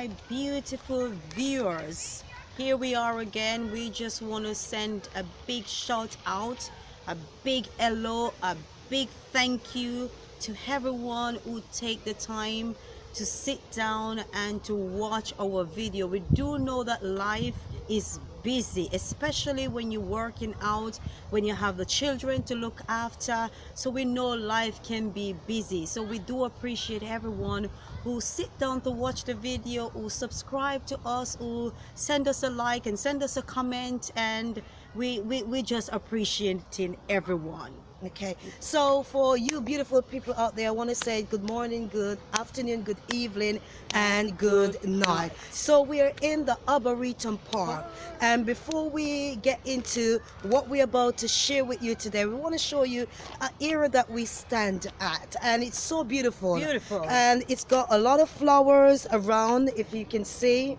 my beautiful viewers. Here we are again. We just want to send a big shout out, a big hello, a big thank you to everyone who take the time to sit down and to watch our video. We do know that life is busy, especially when you're working out, when you have the children to look after. So we know life can be busy. So we do appreciate everyone who sit down to watch the video, who subscribe to us, who send us a like and send us a comment, and we just appreciating everyone. Okay, so for you beautiful people out there, I want to say good morning, good afternoon, good evening, and good night. So we are in the Arboretum Park, and before we get into what we're about to share with you today, we want to show you an area that we stand at, and it's so beautiful. Beautiful. And it's got a lot of flowers around, if you can see.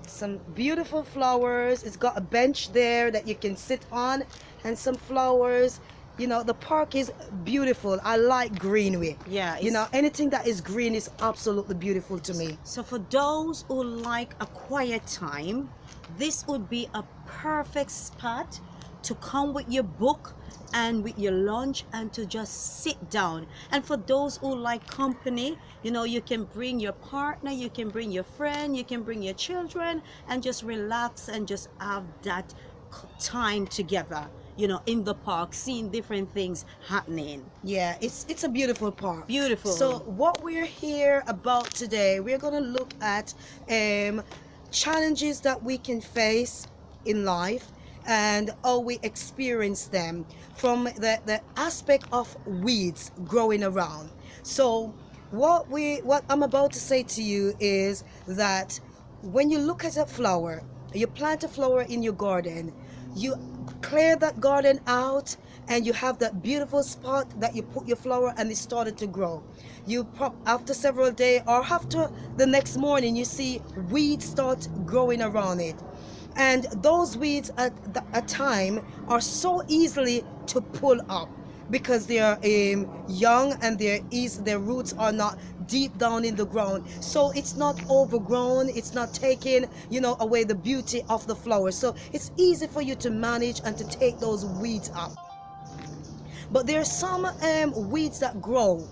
Some beautiful flowers. It's got a bench there that you can sit on, and some flowers. You know, the park is beautiful. I like greenery. Yeah, You know, anything that is green is absolutely beautiful to me. So for those who like a quiet time, this would be a perfect spot to come with your book and with your lunch and to just sit down. And for those who like company, you know, you can bring your partner, you can bring your friend, you can bring your children, and just relax and just have that time together, you know, in the park, seeing different things happening. Yeah, it's a beautiful park. Beautiful. So what we're here about today, we're going to look at challenges that we can face in life and how we experience them from the aspect of weeds growing around. So what I'm about to say to you is that when you look at a flower, you plant a flower in your garden, you clear that garden out, and you have that beautiful spot that you put your flower and it started to grow. After several days or after the next morning, you see weeds start growing around it, and those weeds at a time are so easily to pull up because they are young and their roots are not deep down in the ground, so it's not overgrown, it's not taking, you know, away the beauty of the flower, so it's easy for you to manage and to take those weeds up. But there are some weeds that grow.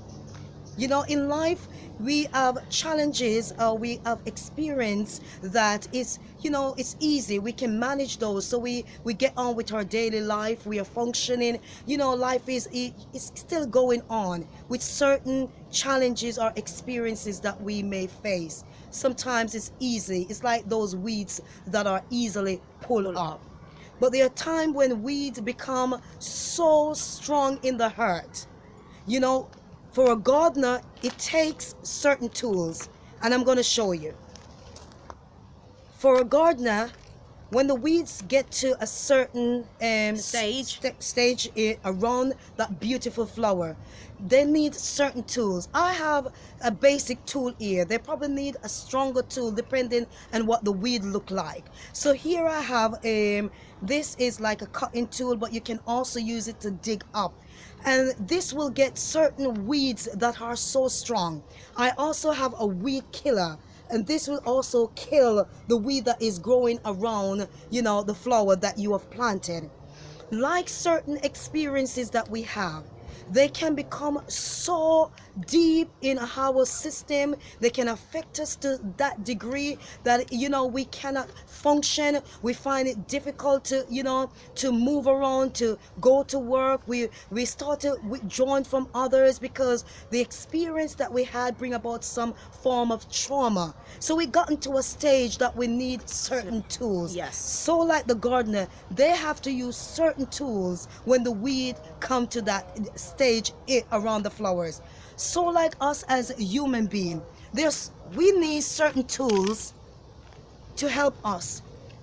You know, in life we have challenges, we have experience that is, you know, it's easy, we can manage those, so we get on with our daily life, we are functioning, you know, life is still going on with certain challenges or experiences that we may face. Sometimes it's easy, it's like those weeds that are easily pulled up. But there are times when weeds become so strong in the hurt. You know, for a gardener, it takes certain tools, and I'm going to show you. For a gardener, when the weeds get to a certain stage around that beautiful flower, they need certain tools. I have a basic tool here. They probably need a stronger tool depending on what the weed look like. So here I have this is like a cutting tool, but you can also use it to dig up, and this will get certain weeds that are so strong. I also have a weed killer, and this will also kill the weed that is growing around, you know, the flower that you have planted. Like certain experiences that we have, they can become so deep in our system, they can affect us to that degree that, you know, we cannot function, we find it difficult to, you know, to move around, to go to work, we start to withdraw from others because the experience that we had bring about some form of trauma. So we got into a stage that we need certain tools. Yes. So like the gardener, they have to use certain tools when the weed come to that stage around the flowers. So like us as a human being, we need certain tools to help us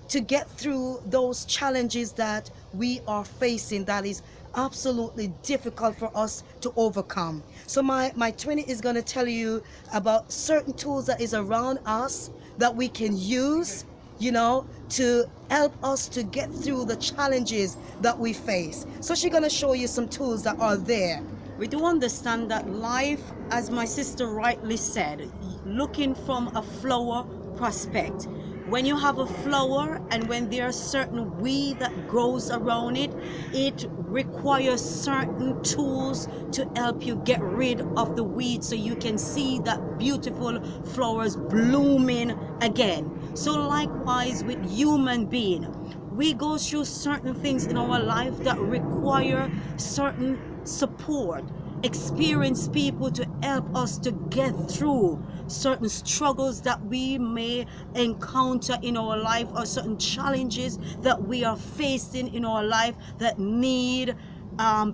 to get through those challenges that we are facing that is absolutely difficult for us to overcome. So my twin is going to tell you about certain tools that is around us that we can use, you know, to help us to get through the challenges that we face. So she's going to show you some tools that are there. We do understand that life, as my sister rightly said, looking from a flower prospect. When you have a flower and when there are certain weed that grows around it, it requires certain tools to help you get rid of the weed so you can see that beautiful flowers blooming again. So likewise with human being, we go through certain things in our life that require certain support, experienced people to help us to get through certain struggles that we may encounter in our life, or certain challenges that we are facing in our life that need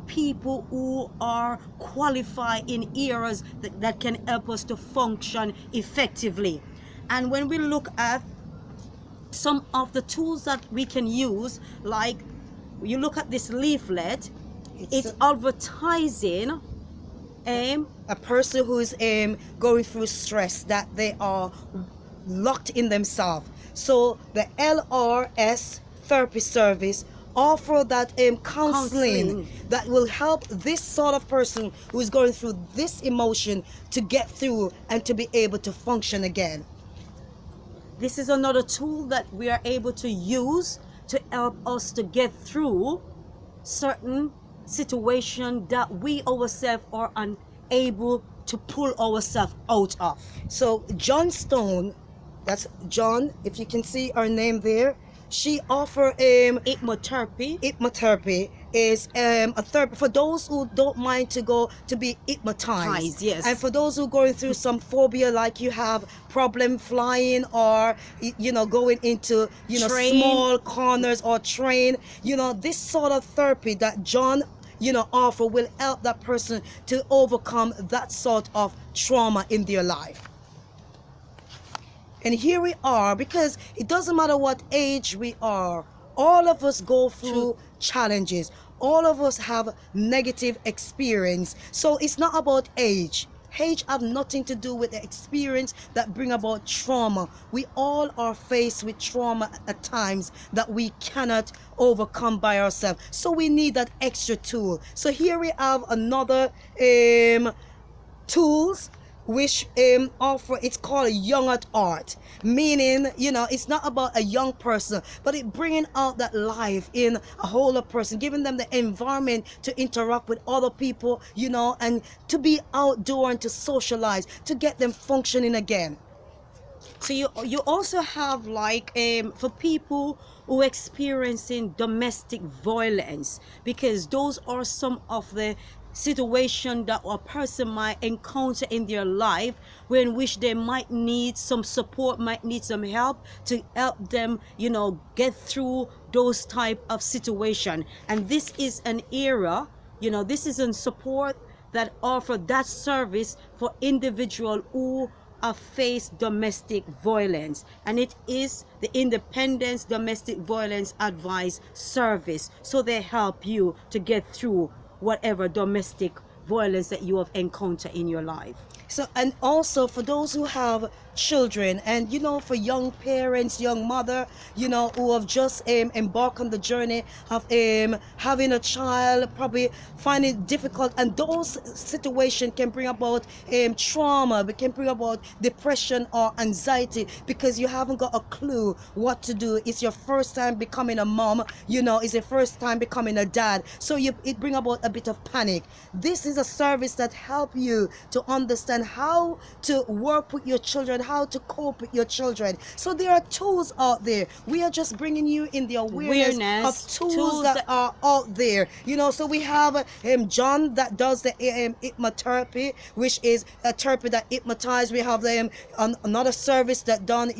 people who are qualified in areas that can help us to function effectively. And when we look at some of the tools that we can use, like you look at this leaflet, it's advertising a person who is going through stress, that they are locked in themselves. So the LRS therapy service offer that counseling that will help this sort of person who is going through this emotion to get through and to be able to function again. This is another tool that we are able to use to help us to get through certain situation that we ourselves are unable to pull ourselves out of. So John Stone, that's John, if you can see our name there, she offer hypnotherapy. Hypnotherapy is a therapy for those who don't mind to go to be hypnotized. Yes. And for those who are going through some phobia, like you have problem flying, or going into train, small corners, or train, this sort of therapy that John offer will help that person to overcome that sort of trauma in their life. And here we are, because it doesn't matter what age we are, all of us go through challenges. All of us have negative experience. So it's not about age. Age have nothing to do with the experience that bring about trauma. We all are faced with trauma at times that we cannot overcome by ourselves. So we need that extra tool. So here we have another tools which offer, it's called young at heart, meaning it's not about a young person, but it bringing out that life in a whole other person, giving them the environment to interact with other people, and to be outdoor and to socialize, to get them functioning again. So you also have like for people who experiencing domestic violence, because those are some of the situation that a person might encounter in their life, in which they might need some support, might need some help to help them get through those type of situation. And this is an era, this is a support that offer that service for individual who have faced domestic violence, and it is the Independence Domestic Violence Advice Service. So they help you to get through whatever domestic violence that you have encountered in your life. So, and also for those who have children, and for young parents, young mother, who have just embarked on the journey of having a child, probably find it difficult, and those situations can bring about trauma, it can bring about depression or anxiety, because you haven't got a clue what to do. It's your first time becoming a mom, it's your first time becoming a dad, so it bring about a bit of panic. This is a service that help you to understand how to work with your children, how to cope with your children. So there are tools out there. We are just bringing you in the awareness of tools that are out there. So we have John that does the hypnotherapy, which is a therapy that hypnotize. We have another service that done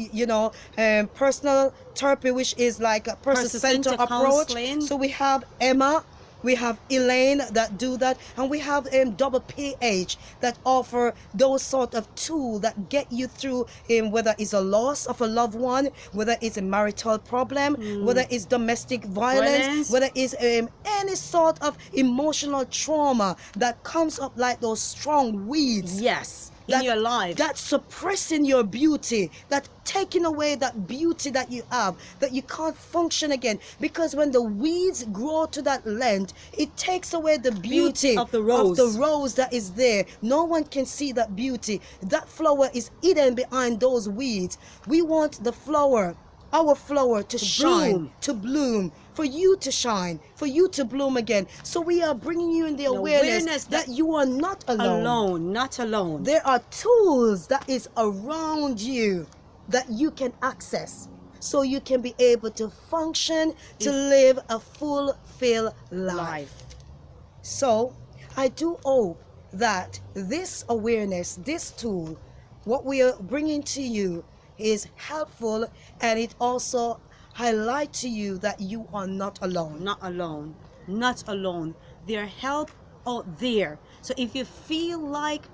personal therapy, which is like a person-centered approach. So we have Emma, we have Elaine that do that, and we have Double PH that offer those sort of tools that get you through whether it's a loss of a loved one, whether it's a marital problem, whether it's domestic violence, whether it's any sort of emotional trauma that comes up like those strong weeds. Yes. that your life, that's suppressing your beauty, that taking away that beauty that you have, that you can't function again. Because when the weeds grow to that length, it takes away the beauty of the rose. that is there. No one can see that beauty. That flower is hidden behind those weeds. We want the flower, our flower, to shine, bloom, to bloom, for you to shine, for you to bloom again. So we are bringing you in the awareness that you are not alone. Not alone. There are tools that is around you that you can access, so you can be able to function, to live a fulfilled life. So I do hope that this awareness, this tool, what we are bringing to you, is helpful, and it also highlight to you that you are not alone. Not alone. Not alone. There's help out there. So if you feel like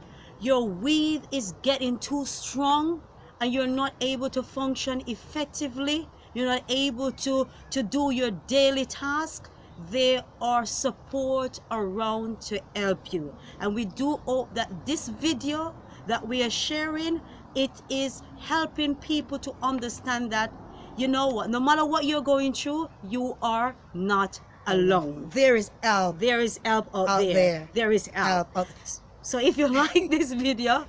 your weed is getting too strong and you're not able to function effectively, you're not able to do your daily task, there are support around to help you. And we do hope that this video that we are sharing, it is helping people to understand that, you know what, no matter what you're going through, you are not alone. There is help. There is help out there. There is help. So if you like this video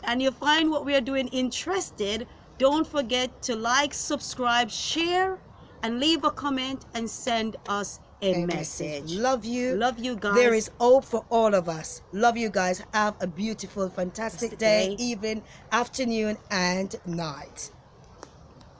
and you find what we are doing interested, don't forget to like, subscribe, share, and leave a comment and send us a message. Love you. Love you guys. There is hope for all of us. Love you guys. Have a beautiful, fantastic day, evening, afternoon, and night.